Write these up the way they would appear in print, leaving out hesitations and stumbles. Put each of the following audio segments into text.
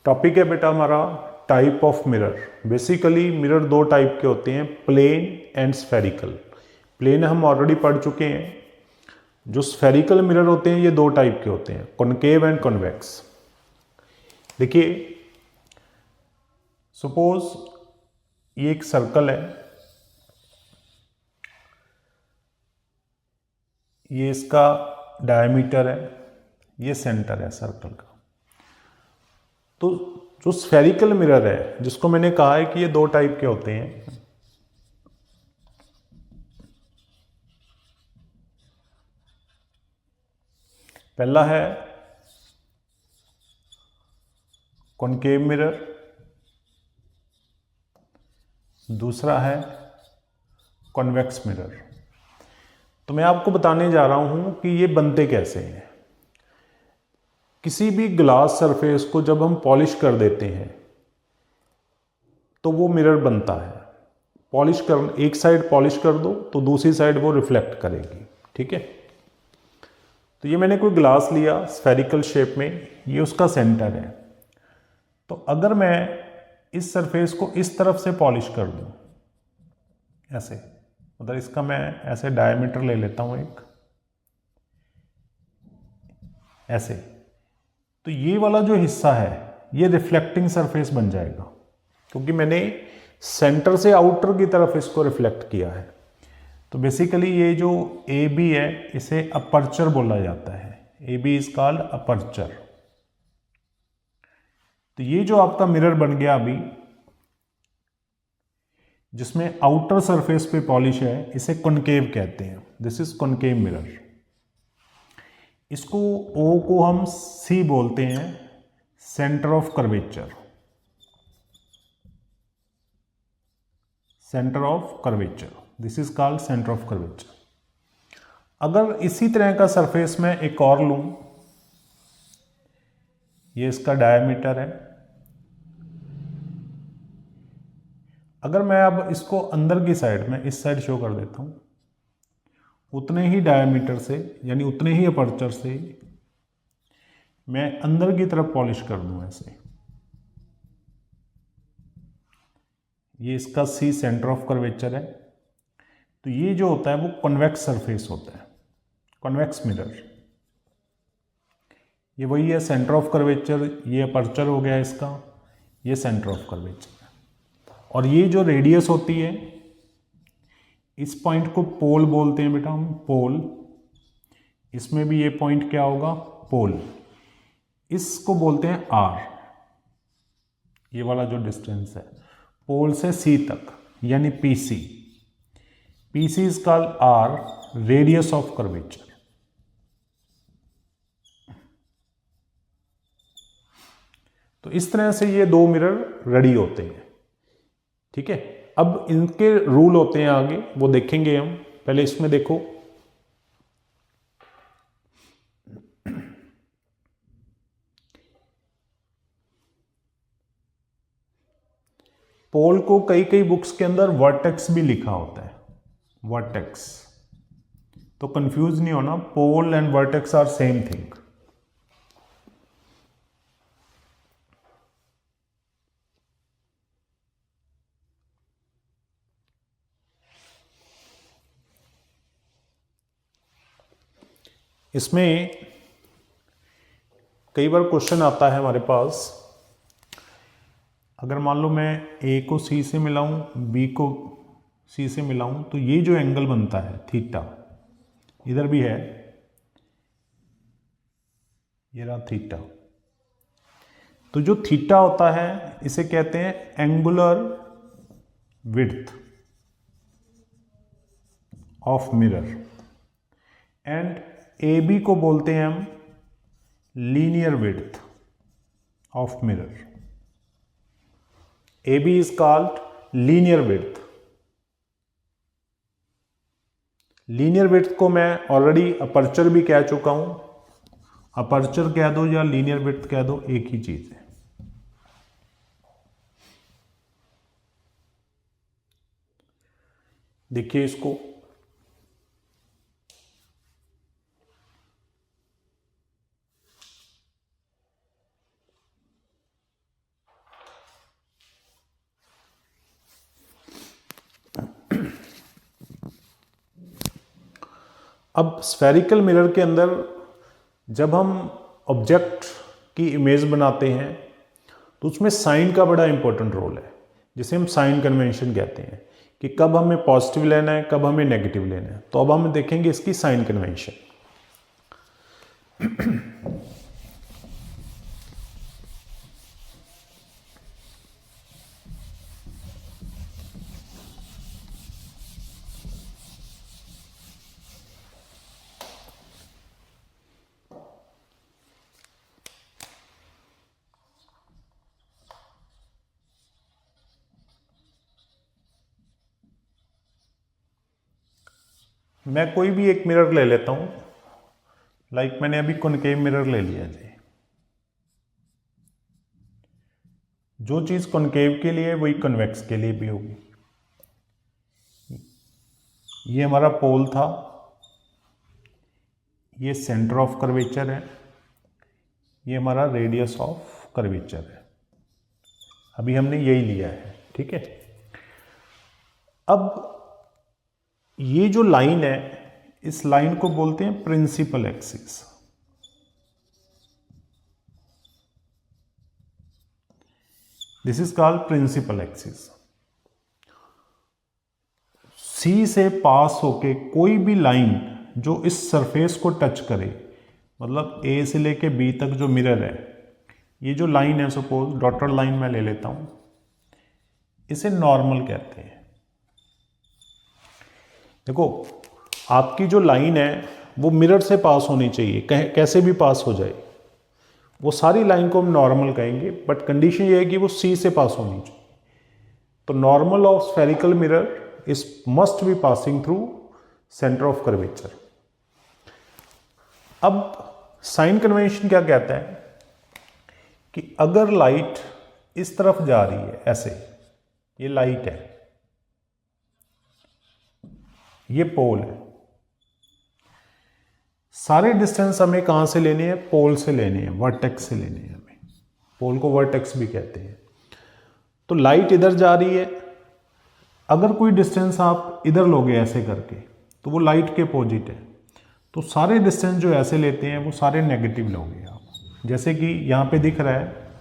Topic है बेटा हमारा type of mirror. Basically mirror दो टाइप के होते हैं, प्लेन एंड स्फेरिकल। प्लेन हम ऑलरेडी पढ़ चुके हैं। जो स्फेरिकल मिरर होते हैं ये दो टाइप के होते हैं, कॉनकेव एंड कॉन्वेक्स। देखिए सपोज ये एक सर्कल है, ये इसका डायमीटर है, ये सेंटर है सर्कल का। तो जो स्फेरिकल मिरर है जिसको मैंने कहा है कि ये दो टाइप के होते हैं, पहला है कॉनकेव मिरर, दूसरा है कॉन्वेक्स मिरर। तो मैं आपको बताने जा रहा हूं कि ये बनते कैसे हैं। किसी भी ग्लास सरफेस को जब हम पॉलिश कर देते हैं तो वो मिरर बनता है। पॉलिश कर, एक साइड पॉलिश कर दो तो दूसरी साइड वो रिफ्लेक्ट करेगी, ठीक है। तो ये मैंने कोई ग्लास लिया स्फेरिकल शेप में, ये उसका सेंटर है। तो अगर मैं इस सरफेस को इस तरफ से पॉलिश कर दूं, ऐसे, मतलब इसका मैं ऐसे डायमीटर ले लेता हूं एक, ऐसे, तो ये वाला जो हिस्सा है ये रिफ्लेक्टिंग सरफेस बन जाएगा, क्योंकि मैंने सेंटर से आउटर की तरफ इसको रिफ्लेक्ट किया है। तो बेसिकली ये जो ए बी है इसे अपर्चर बोला जाता है। A B is called aperture. तो ये जो आपका मिरर बन गया अभी, जिसमें आउटर सरफेस पे पॉलिश है, इसे कॉनकेव कहते हैं। This is concave mirror. इसको ओ को हम सी बोलते हैं, centre of curvature. Centre of curvature, this is called centre of curvature. अगर इसी तरह का सरफेस में एक और लूं, ये इसका डायमीटर है। अगर मैं अब इसको अंदर की साइड में इस साइड शो कर देता हूं, उतने ही डायमीटर से यानी उतने ही अपर्चर से मैं अंदर की तरफ पॉलिश कर दूं ऐसे, ये इसका सी सेंटर ऑफ कर्वेचर है। तो ये जो होता है वो कॉन्वेक्स सरफेस होता है, कॉन्वेक्स मिरर। ये वही है सेंटर ऑफ कर्वेचर, ये अपर्चर हो गया इसका, ये सेंटर ऑफ कर्वेचर है। और ये जो रेडियस होती है, इस पॉइंट को पोल बोलते हैं बेटा हम, पोल। इसमें भी ये पॉइंट क्या होगा, पोल। इसको बोलते हैं आर, ये वाला जो डिस्टेंस है पोल से सी तक, यानी PC. PC is called R, radius of curvature. तो इस तरह से ये दो मिरर रेडी होते हैं, ठीक है। अब इनके रूल होते हैं आगे, वो देखेंगे हम। पहले इसमें देखो, पोल को कई कई बुक्स के अंदर वर्टेक्स भी लिखा होता है, वर्टेक्स। तो कंफ्यूज नहीं होना, pole and vertex are same thing. इसमें कई बार क्वेश्चन आता है हमारे पास, अगर मान लो मैं ए को सी से मिलाऊं, बी को सी से मिलाऊं, तो ये जो एंगल बनता है थीटा, इधर भी है, ये रहा थीटा। तो जो थीटा होता है इसे कहते हैं angular width of mirror, and A B को बोलते हैं हम linear width of mirror. A B is called linear width. Linear width को मैं ऑलरेडी अपर्चर भी कह चुका हूं। अपर्चर कह दो या लीनियर विड्थ कह दो, एक ही चीज है। देखिए इसको, अब स्फेरिकल मिरर के अंदर जब हम ऑब्जेक्ट की इमेज बनाते हैं तो उसमें साइन का बड़ा इंपॉर्टेंट रोल है, जिसे हम साइन कन्वेंशन कहते हैं कि कब हमें पॉजिटिव लेना है, कब हमें नेगेटिव लेना है। तो अब हम देखेंगे इसकी साइन कन्वेंशन। मैं कोई भी एक मिरर ले लेता हूं, लाइक मैंने अभी कॉनकेव मिरर ले लिया जी। जो चीज कॉनकेव के लिए वही कन्वेक्स के लिए भी होगी। ये हमारा पोल था, ये सेंटर ऑफ कर्वेचर है, ये हमारा रेडियस ऑफ कर्वेचर है। अभी हमने यही लिया है, ठीक है। अब ये जो लाइन है, इस लाइन को बोलते हैं principal axis. This is called principal axis. C से पास होके कोई भी लाइन जो इस सरफेस को टच करे, मतलब ए से लेके बी तक जो मिरर है, ये जो लाइन है, सपोज डॉटेड लाइन मैं ले लेता हूं, इसे नॉर्मल कहते हैं। देखो, आपकी जो लाइन है वो मिरर से पास होनी चाहिए, कैसे भी पास हो जाए, वो सारी लाइन को हम नॉर्मल कहेंगे, बट कंडीशन ये है कि वो सी से पास होनी चाहिए। तो normal of spherical mirror is must be passing through centre of curvature. अब साइन कन्वेंशन क्या कहता है कि अगर लाइट इस तरफ जा रही है, ऐसे, ये लाइट है, ये पोल है, सारे डिस्टेंस हमें कहां से लेने हैं? पोल से लेने हैं, वर्टेक्स से लेने हैं हमें। पोल को वर्टेक्स भी कहते हैं। तो लाइट इधर जा रही है, अगर कोई डिस्टेंस आप इधर लोगे ऐसे करके, तो वो लाइट के अपोजिट है। तो सारे डिस्टेंस जो ऐसे लेते हैं वो सारे नेगेटिव लोगे आप। जैसे कि यहां पे दिख रहा है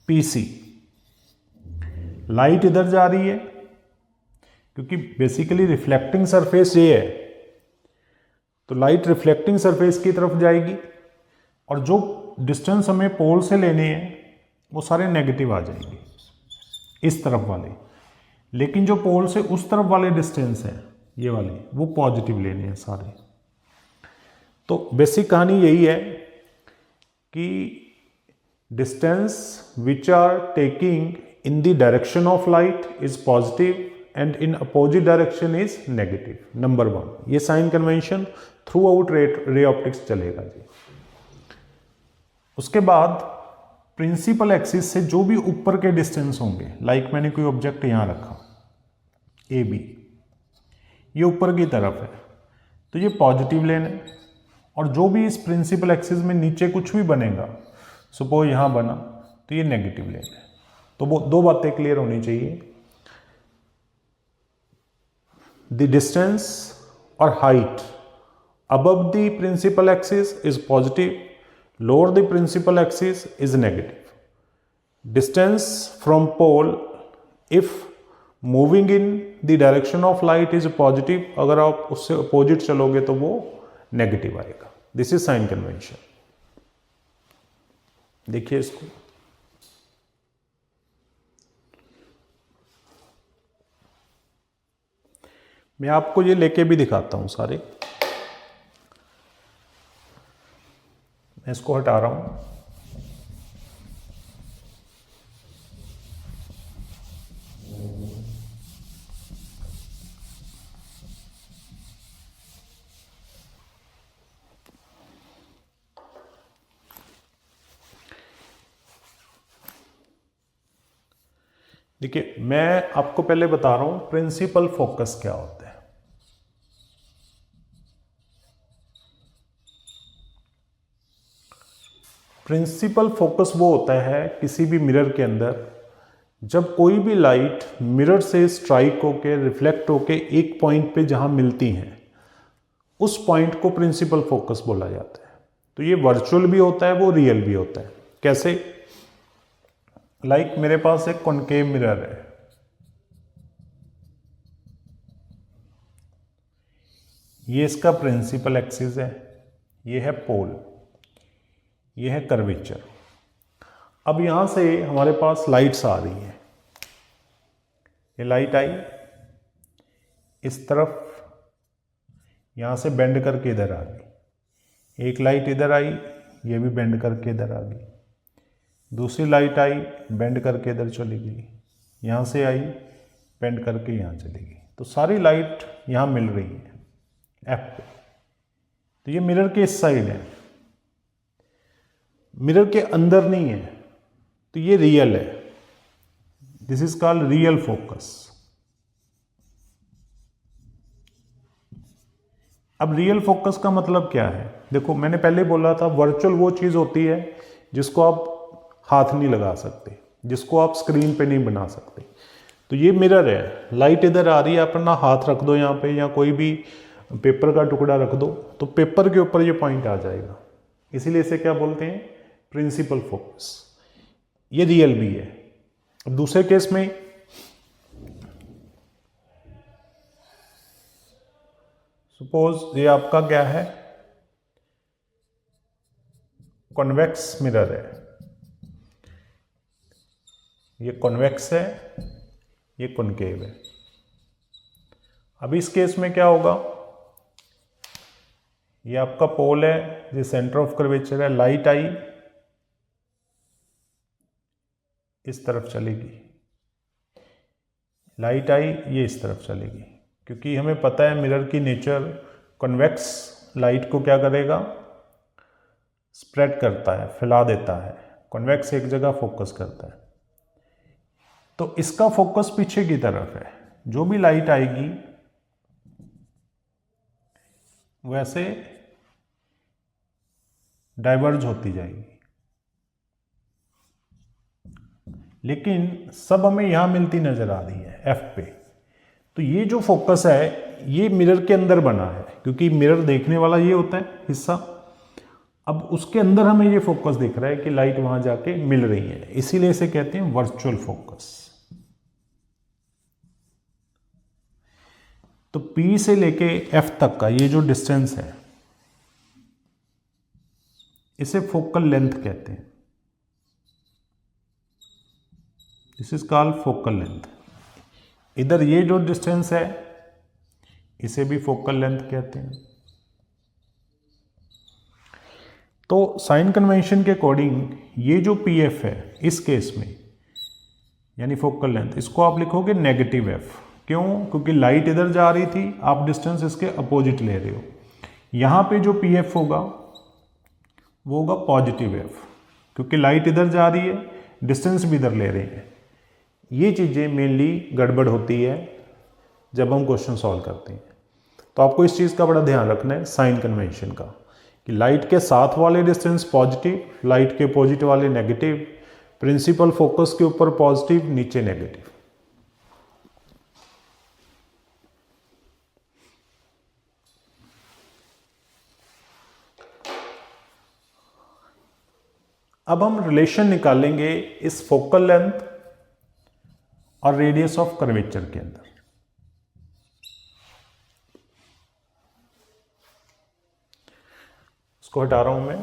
PC, लाइट इधर जा रही है क्योंकि बेसिकली रिफ्लेक्टिंग सरफेस ये है, तो लाइट रिफ्लेक्टिंग सरफेस की तरफ जाएगी, और जो डिस्टेंस हमें पोल से लेने हैं वो सारे नेगेटिव आ जाएंगे, इस तरफ वाले। लेकिन जो पोल से उस तरफ वाले डिस्टेंस हैं, ये वाले, वो पॉजिटिव लेने हैं सारे। तो बेसिक कहानी यही है कि distance which are taking in the direction of light is positive and in opposite direction is negative, number 1। ये sign convention throughout ray optics चलेगा जी। उसके बाद प्रिंसिपल एक्सिस से जो भी ऊपर के डिस्टेंस होंगे, लाइक मैंने कोई ऑब्जेक्ट यहां रखा AB, ये ऊपर की तरफ है, तो ये पॉजिटिव लेना है, और जो भी इस प्रिंसिपल एक्सिस में नीचे कुछ भी बनेगा, सपोज यहां बना, तो ये नेगेटिव लेना है। तो वो दो बातें क्लियर होनी चाहिए। The distance or height above the principal axis is positive, lower the principal axis is negative. Distance from pole, if moving in the direction of light is positive, अगर आप उससे opposite चलोगे तो वो negative आएगा। This is sign convention। देखिए इसको, मैं आपको ये लेके भी दिखाता हूं सारे। मैं इसको हटा रहा हूं। देखिए, मैं आपको पहले बता रहा हूं प्रिंसिपल फोकस क्या होता है। प्रिंसिपल फोकस वो होता है किसी भी मिरर के अंदर, जब कोई भी लाइट मिरर से स्ट्राइक होके, रिफ्लेक्ट होके एक पॉइंट पे जहां मिलती हैं, उस पॉइंट को प्रिंसिपल फोकस बोला जाता है। तो ये वर्चुअल भी होता है, वो रियल भी होता है। कैसे? लाइक मेरे पास एक कॉनकेव मिरर है, ये इसका प्रिंसिपल एक्सिस है, ये है पोल, ये है कर्वेचर। अब यहां से हमारे पास लाइट्स आ रही हैं, ये लाइट आई इस तरफ, यहां से बेंड करके इधर आ गई, एक लाइट इधर आई, ये भी बेंड करके इधर आ गई, दूसरी लाइट आई बेंड करके इधर चली गई, यहाँ से आई बेंड करके यहाँ चली गई। तो सारी लाइट यहाँ मिल रही है एफ पे। तो ये मिरर के इस साइड है, मिरर के अंदर नहीं है, तो ये रियल है। This is called real focus. अब रियल फोकस का मतलब क्या है? देखो मैंने पहले बोला था वर्चुअल वो चीज होती है जिसको आप हाथ नहीं लगा सकते, जिसको आप स्क्रीन पे नहीं बना सकते। तो ये मिरर है, लाइट इधर आ रही है, अपना हाथ रख दो यहाँ पे या कोई भी पेपर का टुकड़ा रख दो तो पेपर के ऊपर ये पॉइंट आ जाएगा, इसीलिए इसे क्या बोलते हैं? Principal focus. ये रियल भी है। अब दूसरे केस में सपोज ये आपका क्या है? कॉन्वेक्स मिरर है, ये कॉन्वेक्स है, ये कॉनकेव है। अब इस केस में क्या होगा? ये आपका पोल है, ये सेंटर ऑफ कर्वेचर है, लाइट आई इस तरफ चलेगी, लाइट आई ये इस तरफ चलेगी, क्योंकि हमें पता है मिरर की नेचर, कॉन्वेक्स लाइट को क्या करेगा? स्प्रेड करता है, फैला देता है, कॉन्वेक्स एक जगह फोकस करता है। तो इसका फोकस पीछे की तरफ है, जो भी लाइट आएगी वैसे डाइवर्ज होती जाएगी, लेकिन सब हमें यहां मिलती नजर आ रही है एफ पे। तो ये जो फोकस है ये मिरर के अंदर बना है, क्योंकि मिरर देखने वाला ये होता है हिस्सा। अब उसके अंदर हमें ये फोकस दिख रहा है कि लाइट वहां जाके मिल रही है, इसीलिए इसे कहते हैं वर्चुअल फोकस। तो P से लेके F तक का ये जो डिस्टेंस है इसे फोकल लेंथ कहते हैं। This is called focal length. इधर ये जो डिस्टेंस है इसे भी फोकल लेंथ कहते हैं। तो साइन कन्वेंशन के अकॉर्डिंग ये जो PF है इस केस में यानी फोकल लेंथ, इसको आप लिखोगे नेगेटिव F। क्यों? क्योंकि लाइट इधर जा रही थी, आप डिस्टेंस इसके अपोजिट ले रहे हो। यहां पे जो PF होगा वो होगा पॉजिटिव F, क्योंकि लाइट इधर जा रही है, डिस्टेंस भी इधर ले रहे हैं। ये चीज़ें मेनली गड़बड़ होती है जब हम क्वेश्चन सॉल्व करते हैं। तो आपको इस चीज़ का बड़ा ध्यान रखना है साइन कन्वेंशन का, कि लाइट के साथ वाले डिस्टेंस पॉजिटिव, लाइट के अपोजिट वाले नेगेटिव, प्रिंसिपल फोकस के ऊपर पॉजिटिव, नीचे नेगेटिव। अब हम रिलेशन निकालेंगे इस फोकल लेंथ और रेडियस ऑफ कर्वेचर के अंदर। इसको हटा रहा हूं मैं।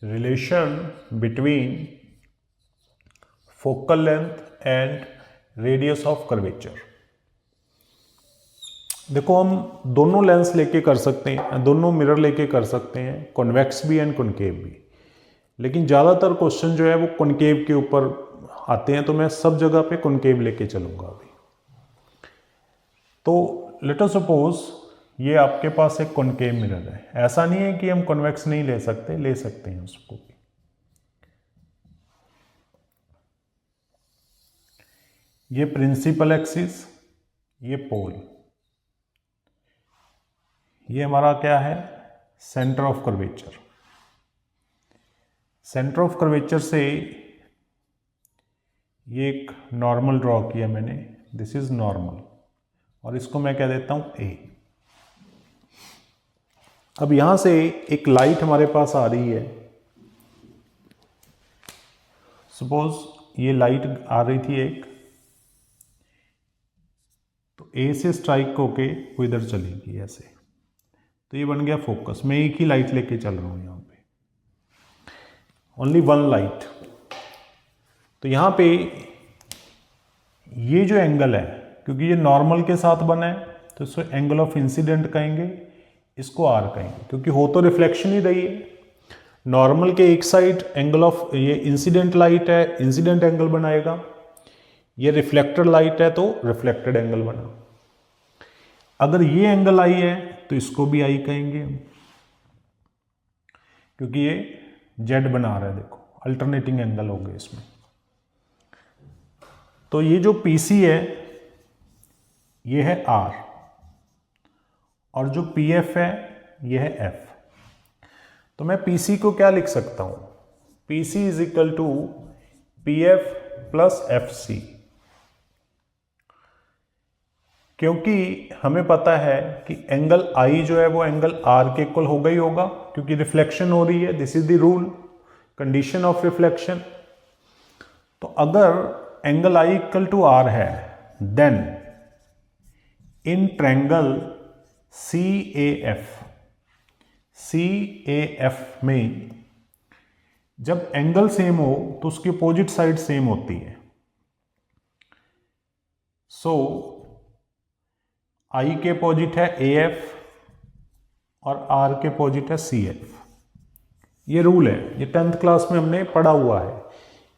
Relation between focal length and radius of curvature। देखो हम दोनों लेंस लेके कर सकते हैं, दोनों मिरर लेके कर सकते हैं, कॉन्वेक्स भी एंड कॉनकेव भी, लेकिन ज़्यादातर क्वेश्चन जो है वो कॉनकेव के ऊपर आते हैं, तो मैं सब जगह पे कॉनकेव लेके चलूँगा अभी। तो लेट अस सपोज ये आपके पास एक कॉनकेव मिरर है। ऐसा नहीं है कि हम कॉन्वेक्स नहीं ले सकते हैं उसको भी। ये प्रिंसिपल एक्सिस, ये पोल, ये हमारा क्या है, centre of curvature. Centre of curvature से ये एक नॉर्मल ड्रॉ किया मैंने, दिस इज नॉर्मल, और इसको मैं कह देता हूं ए। अब यहां से एक लाइट हमारे पास आ रही है, सपोज ये लाइट आ रही थी एक, तो ए से स्ट्राइक होके वो इधर चलेगी ऐसे, तो ये बन गया फोकस। मैं एक ही लाइट लेके चल रहा हूं यहां पे, ओनली वन लाइट। तो यहां पे ये जो एंगल है, क्योंकि ये नॉर्मल के साथ बना है तो इसको एंगल ऑफ इंसिडेंट कहेंगे, इसको आर कहेंगे, क्योंकि हो तो रिफ्लेक्शन ही रही है। नॉर्मल के एक साइड एंगल ऑफ, ये इंसिडेंट लाइट है, इंसिडेंट एंगल बनाएगा, ये रिफ्लेक्टेड लाइट है तो रिफ्लेक्टेड एंगल बना। अगर ये एंगल आई है तो इसको भी आई कहेंगे हम, क्योंकि ये जेड बना रहा है, देखो अल्टरनेटिंग एंगल हो गए इसमें। तो ये जो पीसी है ये है आर, और जो पीएफ है ये है एफ। तो मैं पीसी को क्या लिख सकता हूं, PC is equal to PF plus F C, क्योंकि हमें पता है कि एंगल आई जो है वो एंगल आर के इक्वल होगा ही होगा, क्योंकि रिफ्लेक्शन हो रही है, this is the rule, condition of reflection. तो अगर angle I equal to R है, देन इन ट्रायंगल CAF में जब एंगल सेम हो तो उसकी अपोजिट साइड सेम होती है। सो आई के अपोजिट है AF और आर के अपोजिट है CF। ये रूल है, ये 10th क्लास में हमने पढ़ा हुआ है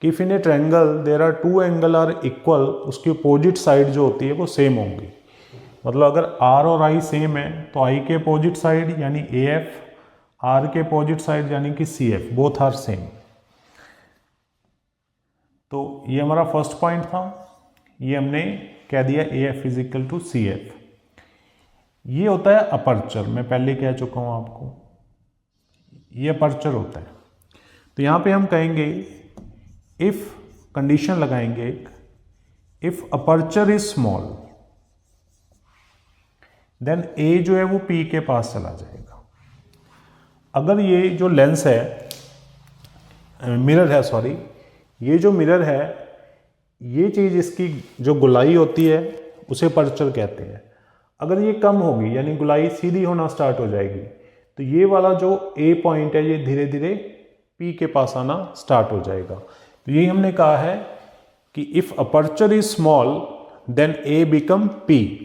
कि if in a triangle there are two angle are equal, उसकी अपोजिट साइड जो होती है वो सेम होंगी। मतलब अगर R और I सेम है तो I के अपोजिट साइड यानी AF, R के अपोजिट साइड यानी कि CF, बोथ आर सेम। तो ये हमारा फर्स्ट पॉइंट था, ये हमने कह दिया AF is equal to CF। ये होता है अपर्चर, मैं पहले कह चुका हूं आपको, ये अपर्चर होता है। तो यहां पे हम कहेंगे इफ, कंडीशन लगाएंगे एक, if aperture is small then a जो है वो पी के पास चला जाएगा। अगर ये जो लेंस है, मिरर है, सॉरी, ये जो मिरर है, ये चीज इसकी जो गुलाई होती है उसे अपर्चर कहते हैं। अगर ये कम होगी यानी गुलाई सीधी होना स्टार्ट हो जाएगी, तो ये वाला जो ए पॉइंट है ये धीरे धीरे पी के पास आना स्टार्ट हो जाएगा। तो यही हमने कहा है कि if aperture is small then A become P.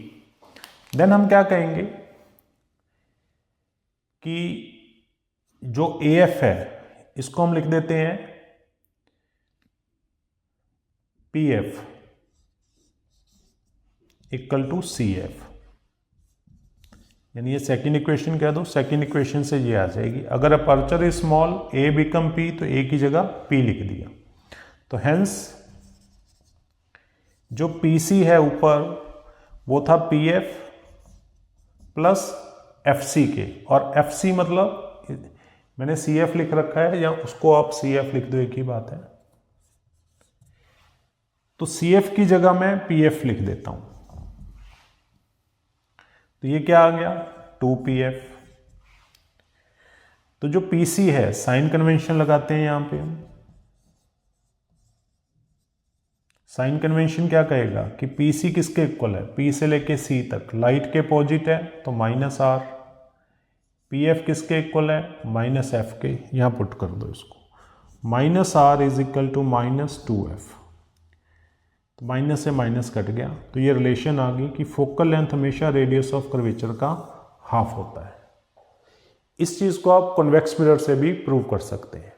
देन हम क्या कहेंगे कि जो AF है इसको हम लिख देते हैं PF इक्वल टू CF, यानी ये सेकेंड इक्वेशन कह दो, सेकेंड इक्वेशन से ये आ जाएगी। अगर aperture is small A become P, तो A की जगह P लिख दिया। तो हेंस जो PC है ऊपर वो था PF प्लस FC के, और FC मतलब मैंने CF लिख रखा है, या उसको आप CF लिख दो, एक ही बात है। तो CF की जगह मैं PF लिख देता हूं, तो ये क्या आ गया 2PF। तो जो PC है साइन कन्वेंशन लगाते हैं यहां पे हम। साइन कन्वेंशन क्या कहेगा कि PC किसके इक्वल है, P से लेके C तक, लाइट के अपोजिट है तो -R, PF किसके इक्वल है -F के, यहां पुट कर दो इसको, -R is equal to -2F। तो माइनस से माइनस कट गया, तो ये रिलेशन आ गई कि फोकल लेंथ हमेशा रेडियस ऑफ कर्वेचर का हाफ होता है। इस चीज़ को आप कॉन्वेक्स मिरर से भी प्रूव कर सकते हैं।